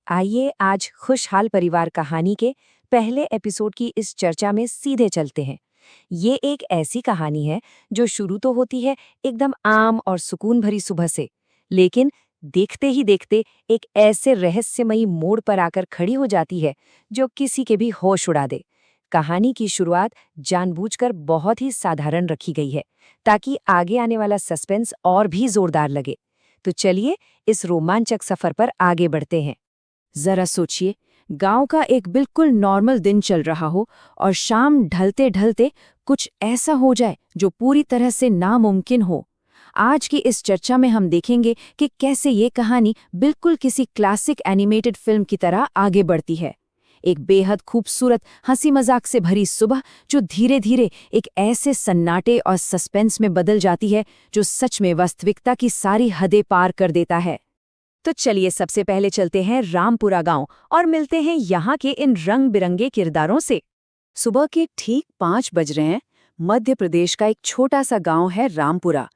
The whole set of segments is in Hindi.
आइए आज खुशहाल परिवार कहानी के पहले एपिसोड की इस चर्चा में सीधे चलते हैं। ये एक ऐसी कहानी है जो शुरू तो होती है एकदम आम और सुकून भरी सुबह से, लेकिन देखते ही देखते एक ऐसे रहस्यमयी मोड़ पर आकर खड़ी हो जाती है जो किसी के भी होश उड़ा दे। कहानी की शुरुआत जानबूझकर बहुत ही साधारण रखी गई है ताकि आगे आने वाला सस्पेंस और भी जोरदार लगे। तो चलिए इस रोमांचक सफर पर आगे बढ़ते हैं। जरा सोचिए, गांव का एक बिल्कुल नॉर्मल दिन चल रहा हो और शाम ढलते ढलते कुछ ऐसा हो जाए जो पूरी तरह से नामुमकिन हो। आज की इस चर्चा में हम देखेंगे कि कैसे ये कहानी बिल्कुल किसी क्लासिक एनिमेटेड फिल्म की तरह आगे बढ़ती है। एक बेहद खूबसूरत हंसी मजाक से भरी सुबह जो धीरे धीरे एक ऐसे सन्नाटे और सस्पेंस में बदल जाती है जो सच में वास्तविकता की सारी हदें पार कर देता है। तो चलिए सबसे पहले चलते हैं रामपुरा गांव और मिलते हैं यहाँ के इन रंग बिरंगे किरदारों से। सुबह के ठीक 5 बज रहे हैं। मध्य प्रदेश का एक छोटा सा गांव है रामपुरा।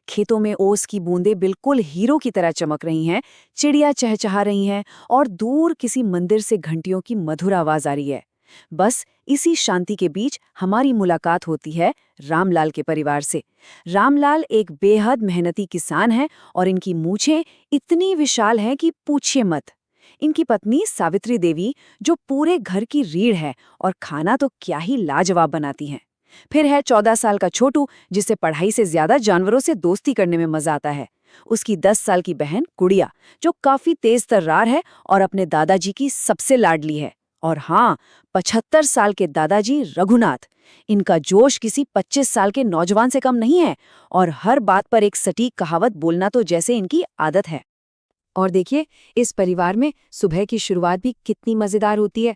खेतों में ओस की बूंदें बिल्कुल हीरो की तरह चमक रही हैं, चिड़िया चहचहा रही हैं और दूर किसी मंदिर से घंटियों की मधुर आवाज आ रही है। बस इसी शांति के बीच हमारी मुलाकात होती है रामलाल के परिवार से। रामलाल एक बेहद मेहनती किसान हैं और इनकी मूछें इतनी विशाल हैं कि पूछिए मत। इनकी पत्नी सावित्री देवी जो पूरे घर की रीढ़ है और खाना तो क्या ही लाजवाब बनाती हैं। फिर है 14 साल का छोटू जिसे पढ़ाई से ज्यादा जानवरों से दोस्ती करने में मजा आता है। उसकी 10 साल की बहन गुड़िया जो काफी तेज तर्रार है और अपने दादाजी की सबसे लाडली है। और हाँ, 75 साल के दादाजी रघुनाथ। इनका जोश किसी 25 साल के नौजवान से कम नहीं है और हर बात पर एक सटीक कहावत बोलना तो जैसे इनकी आदत है। और देखिए, इस परिवार में सुबह की शुरुआत भी कितनी मजेदार होती है।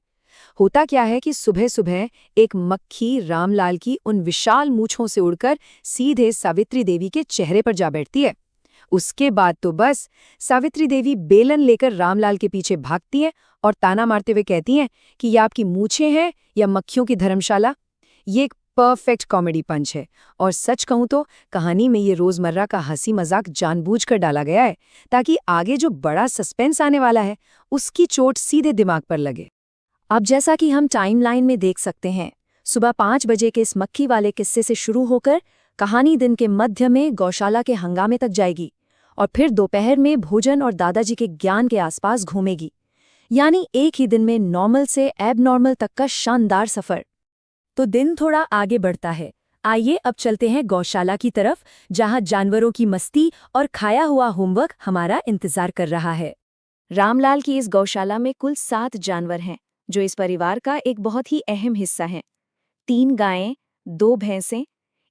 होता क्या है कि सुबह सुबह एक मक्खी रामलाल की उन विशाल मूंछों से उड़कर सीधे सावित्री देवी के चेहरे पर जा बैठती है। उसके बाद तो बस सावित्री देवी बेलन लेकर रामलाल के पीछे भागती हैं और ताना मारते हुए कहती हैं कि ये आपकी मूछें हैं या मक्खियों की धर्मशाला। ये एक परफेक्ट कॉमेडी पंच है और सच कहूं तो कहानी में ये रोजमर्रा का हंसी मजाक जानबूझकर डाला गया है ताकि आगे जो बड़ा सस्पेंस आने वाला है उसकी चोट सीधे दिमाग पर लगे। अब जैसा कि हम टाइमलाइन में देख सकते हैं, सुबह 5 बजे के इस मक्खी वाले किस्से से शुरू होकर कहानी दिन के मध्य में गौशाला के हंगामे तक जाएगी और फिर दोपहर में भोजन और दादाजी के ज्ञान के आसपास घूमेगी। यानी एक ही दिन में नॉर्मल से एबनॉर्मल तक का शानदार सफर। तो दिन थोड़ा आगे बढ़ता है। आइए अब चलते हैं गौशाला की तरफ, जहां जानवरों की मस्ती और खाया हुआ होमवर्क हमारा इंतजार कर रहा है। रामलाल की इस गौशाला में कुल 7 जानवर हैं जो इस परिवार का एक बहुत ही अहम हिस्सा हैं। 3 गायें, 2 भैंसें,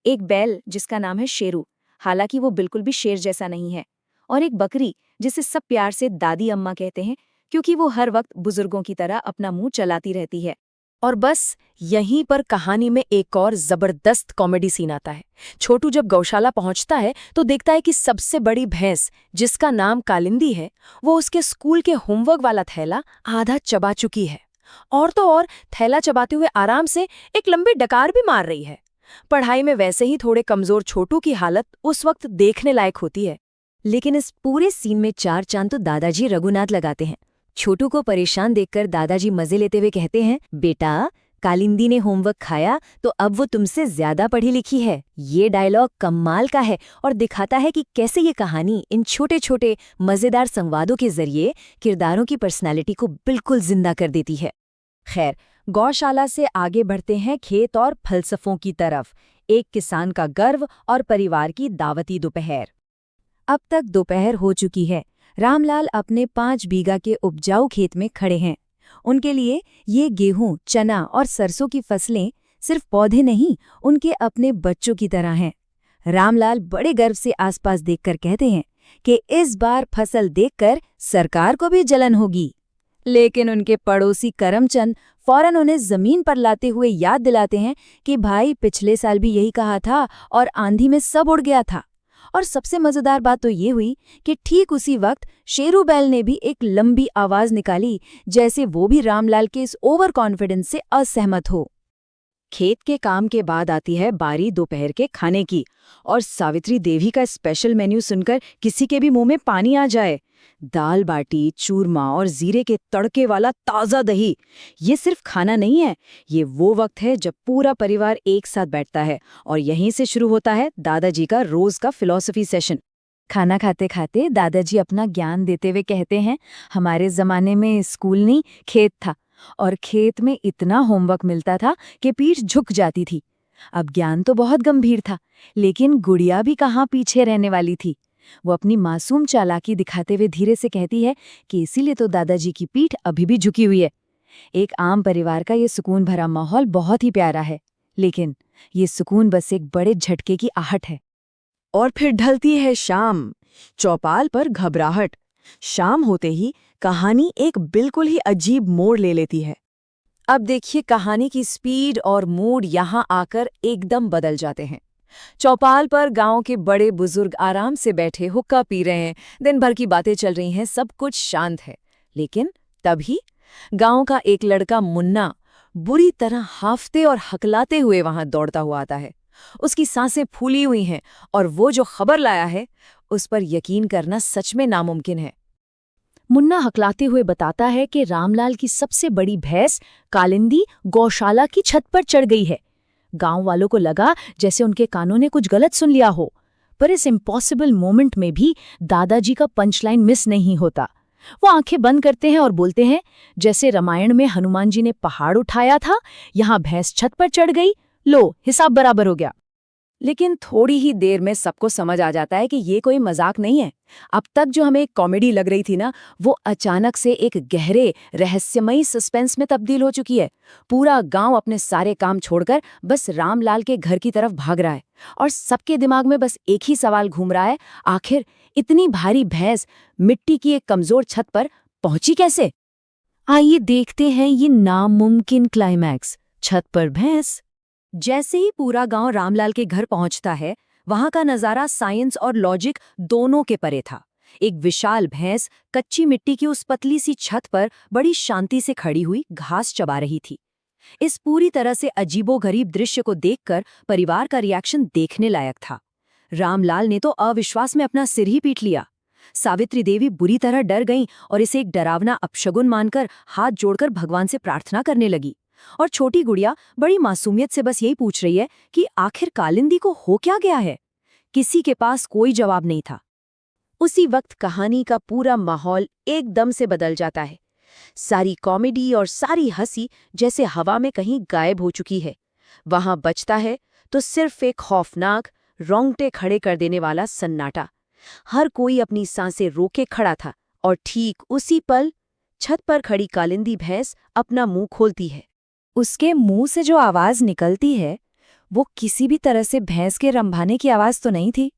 एक बैल जिसका नाम है शेरू, हालांकि वो बिल्कुल भी शेर जैसा नहीं है, और एक बकरी जिसे सब प्यार से दादी अम्मा कहते हैं क्योंकि वो हर वक्त बुजुर्गों की तरह अपना मुंह चलाती रहती है। और बस यहीं पर कहानी में एक और जबरदस्त कॉमेडी सीन आता है। छोटू जब गौशाला पहुंचता है तो देखता है कि सबसे बड़ी भैंस, जिसका नाम कालिंदी है, वो उसके स्कूल के होमवर्क वाला थैला आधा चबा चुकी है। और तो और थैला चबाते हुए आराम से एक लंबी डकार भी मार रही है। पढ़ाई में वैसे ही थोड़े कमजोर छोटू की हालत उस वक्त देखने लायक होती है। लेकिन इस पूरे सीन में 4 चांद तो दादाजी रघुनाथ लगाते हैं। छोटू को परेशान देखकर दादाजी मजे लेते हुए कहते हैं, बेटा, कालिंदी ने होमवर्क खाया तो अब वो तुमसे ज्यादा पढ़ी लिखी है। ये डायलॉग कमाल का है और दिखाता है कि कैसे ये कहानी इन छोटे छोटे मजेदार संवादों के जरिए किरदारों की पर्सनैलिटी को बिल्कुल जिंदा कर देती है। खैर, गौशाला से आगे बढ़ते हैं खेत और फलसफों की तरफ। एक किसान का गर्व और परिवार की दावती दोपहर। अब तक दोपहर हो चुकी है। रामलाल अपने 5 बीघा के उपजाऊ खेत में खड़े हैं। उनके लिए ये गेहूं, चना और सरसों की फसलें सिर्फ पौधे नहीं, उनके अपने बच्चों की तरह हैं। रामलाल बड़े गर्व से आसपास देखकर कहते हैं कि इस बार फसल देखकर सरकार को भी जलन होगी। लेकिन उनके पड़ोसी करमचंद फौरन उन्हें जमीन पर लाते हुए याद दिलाते हैं कि भाई, पिछले साल भी यही कहा था और आंधी में सब उड़ गया था। और सबसे मजेदार बात तो ये हुई कि ठीक उसी वक्त शेरू बैल ने भी एक लंबी आवाज निकाली, जैसे वो भी रामलाल के इस ओवर कॉन्फिडेंस से असहमत हो। खेत के काम के बाद आती है बारी दोपहर के खाने की, और सावित्री देवी का स्पेशल मेन्यू सुनकर किसी के भी मुंह में पानी आ जाए। दाल बाटी, चूरमा और जीरे के तड़के वाला ताज़ा दही, ये सिर्फ खाना नहीं है, ये वो वक्त है जब पूरा परिवार एक साथ बैठता है और यहीं से शुरू होता है दादाजी का रोज का फिलॉसफी सेशन। खाना खाते खाते दादाजी अपना ज्ञान देते हुए कहते हैं, हमारे जमाने में स्कूल नहीं, खेत था, और खेत में इतना होमवर्क मिलता था कि पीठ झुक जाती थी। अब ज्ञान तो बहुत गंभीर था, लेकिन गुड़िया भी कहाँ पीछे रहने वाली थी। वो अपनी मासूम चालाकी दिखाते हुए धीरे से कहती है कि इसीलिए तो दादाजी की पीठ अभी भी झुकी हुई है। एक आम परिवार का ये सुकून भरा माहौल बहुत ही प्यारा है, लेकिन ये सुकून बस एक बड़े झटके की आहट है। और फिर ढलती है शाम, चौपाल पर घबराहट। शाम होते ही कहानी एक बिल्कुल ही अजीब मोड़ ले लेती है। अब देखिए, कहानी की स्पीड और मूड यहाँ आकर एकदम बदल जाते हैं। चौपाल पर गांव के बड़े बुजुर्ग आराम से बैठे हुक्का पी रहे हैं, दिन भर की बातें चल रही हैं, सब कुछ शांत है। लेकिन तभी गांव का एक लड़का मुन्ना बुरी तरह हांफते और हकलाते हुए वहां दौड़ता हुआ आता है। उसकी सांसें फूली हुई हैं और वो जो खबर लाया है उस पर यकीन करना सच में नामुमकिन है। मुन्ना हकलाते हुए बताता है कि रामलाल की सबसे बड़ी भैंस कालिंदी गौशाला की छत पर चढ़ गई है। गांव वालों को लगा जैसे उनके कानों ने कुछ गलत सुन लिया हो, पर इस इम्पॉसिबल मोमेंट में भी दादाजी का पंचलाइन मिस नहीं होता। वो आंखें बंद करते हैं और बोलते हैं, जैसे रामायण में हनुमान जी ने पहाड़ उठाया था, यहाँ भैंस छत पर चढ़ गई, लो हिसाब बराबर हो गया। लेकिन थोड़ी ही देर में सबको समझ आ जाता है कि ये कोई मजाक नहीं है। अब तक जो हमें एक कॉमेडी लग रही थी ना, वो अचानक से एक गहरे रहस्यमयी सस्पेंस में तब्दील हो चुकी है। पूरा गांव अपने सारे काम छोड़कर बस रामलाल के घर की तरफ भाग रहा है और सबके दिमाग में बस एक ही सवाल घूम रहा है, आखिर इतनी भारी भैंस मिट्टी की एक कमजोर छत पर पहुंची कैसे? आइए देखते हैं ये नामुमकिन क्लाइमैक्स, छत पर भैंस। जैसे ही पूरा गांव रामलाल के घर पहुंचता है, वहां का नजारा साइंस और लॉजिक दोनों के परे था। एक विशाल भैंस कच्ची मिट्टी की उस पतली सी छत पर बड़ी शांति से खड़ी हुई घास चबा रही थी। इस पूरी तरह से अजीबोगरीब दृश्य को देखकर परिवार का रिएक्शन देखने लायक था। रामलाल ने तो अविश्वास में अपना सिर ही पीट लिया। सावित्री देवी बुरी तरह डर गईं और इसे एक डरावना अपशगुन मानकर हाथ जोड़कर भगवान से प्रार्थना करने लगी। और छोटी गुड़िया बड़ी मासूमियत से बस यही पूछ रही है कि आखिर कालिंदी को हो क्या गया है। किसी के पास कोई जवाब नहीं था। उसी वक्त कहानी का पूरा माहौल एकदम से बदल जाता है। सारी कॉमेडी और सारी हंसी जैसे हवा में कहीं गायब हो चुकी है। वहां बचता है तो सिर्फ एक खौफनाक, रोंगटे खड़े कर देने वाला सन्नाटा। हर कोई अपनी सांसें रोके खड़ा था और ठीक उसी पल छत पर खड़ी कालिंदी भैंस अपना मुंह खोलती है। उसके मुंह से जो आवाज निकलती है, वो किसी भी तरह से भैंस के रंभाने की आवाज तो नहीं थी।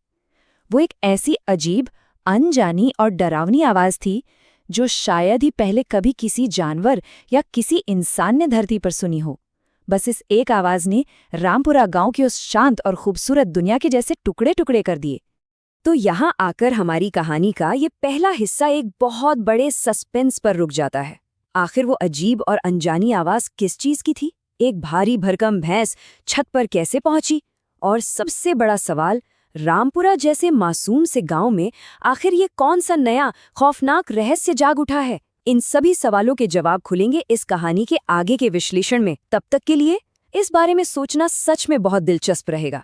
वो एक ऐसी अजीब, अनजानी और डरावनी आवाज थी जो शायद ही पहले कभी किसी जानवर या किसी इंसान ने धरती पर सुनी हो। बस इस एक आवाज ने रामपुरा गांव की उस शांत और खूबसूरत दुनिया के जैसे टुकड़े टुकड़े कर दिए। तो यहाँ आकर हमारी कहानी का ये पहला हिस्सा एक बहुत बड़े सस्पेंस पर रुक जाता है। आखिर वो अजीब और अनजानी आवाज किस चीज की थी? एक भारी भरकम भैंस छत पर कैसे पहुंची? और सबसे बड़ा सवाल, रामपुरा जैसे मासूम से गांव में आखिर ये कौन सा नया खौफनाक रहस्य जाग उठा है? इन सभी सवालों के जवाब खुलेंगे इस कहानी के आगे के विश्लेषण में। तब तक के लिए इस बारे में सोचना सच में बहुत दिलचस्प रहेगा।